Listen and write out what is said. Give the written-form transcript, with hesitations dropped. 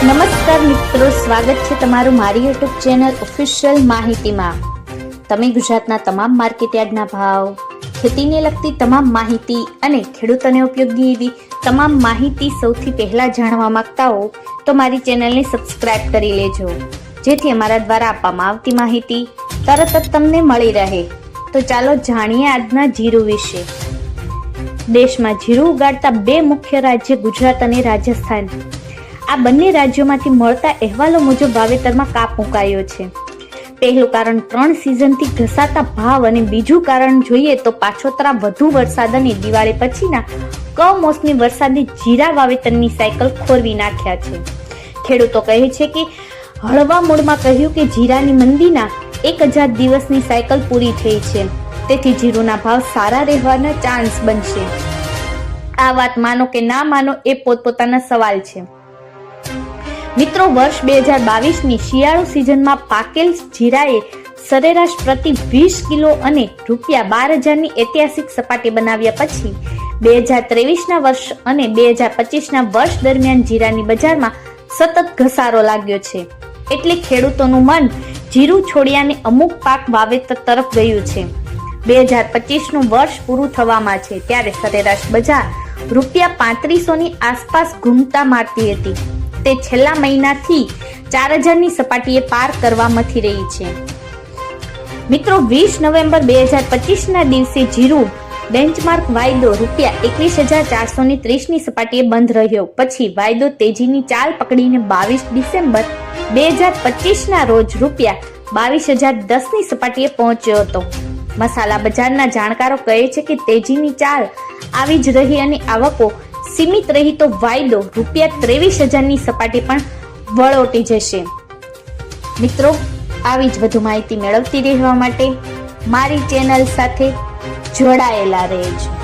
નમસ્કાર મિત્રો, સ્વાગત છે તમારું મારી યુટ્યુબ ચેનલ ઓફિશિયલ માહિતીમાં। તમે ગુજરાતના તમામ માર્કેટયાર્ડના ભાવ, ખેતીને લગતી તમામ માહિતી અને ખેડૂતોને ઉપયોગી એવી તમામ માહિતી સૌથી પહેલા જાણવા માંગતા હો તો મારી ચેનલને સબસ્ક્રાઇબ કરી લેજો, જેથી અમારા દ્વારા આપવામાં આવતી માહિતી તરત જ તમને મળી રહે। તો ચાલો જાણીએ આજના જીરું વિશે। દેશમાં જીરું ઉગાડતા બે મુખ્ય રાજ્ય ગુજરાત અને રાજસ્થાન। આ બંને રાજ્યોમાંથી મળતા અહેવાલો મુજબ વાવેતરમાં કાપ મુકાયો છે। પહેલું કારણ 3 સિઝનથી ઘસાતા ભાવ અને બીજું કારણ જોઈએ તો પાછોતરા વધુ વરસાદ અને દિવાળી પછીના કમોસમી વરસાદે જીરા વાવેતરની સાયકલ ખોરવી નાખ્યા છે। ખેડૂતો કહે છે કે હળવા મૂળમાં કહ્યું કે જીરાની મંદીના 1000 દિવસની સાયકલ પૂરી થઈ છે, તેથી જીરુના ભાવ સારા રહેવાના ચાન્સ બનશે। આ વાત માનો કે ના માનો એ પોતપોતાના સવાલ છે। મિત્રો, વર્ષ 2022ની શિયાળુ સિઝનમાં પાકેલ જીરાએ સરેરાશ પ્રતિ 20 કિલો અને ₹12,000ની ઐતિહાસિક સપાટી બનાવ્યા પછી 2023ના વર્ષ અને 2025ના વર્ષ દરમિયાન જીરાની બજારમાં સતત ઘસારો લાગ્યો છે, એટલે ખેડૂતોનું મન જીરું છોડ્યાને અમુક પાક વાવેતર તરફ ગયું છે। 2025નું વર્ષ પૂરું થવામાં છે ત્યારે સરેરાશ બજાર ₹3500ની આસપાસ ઘૂમતા મારતી હતી, તે છેલ્લા મહિનાથી 4000ની સપાટીએ પાર કરવા મથી રહી છે। મિત્રો, 20 નવેમ્બર 2025ના દિવસે જીરું બેન્ચમાર્ક વાયદો ₹21,430ની સપાટીએ બંધ રહ્યો, પછી વાયદો તેજીની ચાલ પકડીને 22 ડિસેમ્બર 2025ના રોજ ₹22,010ની સપાટીએ પહોંચ્યો હતો। મસાલા બજારના જાણકારો કહે છે કે તેજીની ચાલ આવી જ રહી અને આવકો સીમિત રહી તો વાયદો ₹23,000ની સપાટી પણ વળોટી જશે। મિત્રો, આવી જ વધુ માહિતી મેળવતી રહેવા માટે મારી ચેનલ સાથે જોડાયેલા રહેજો।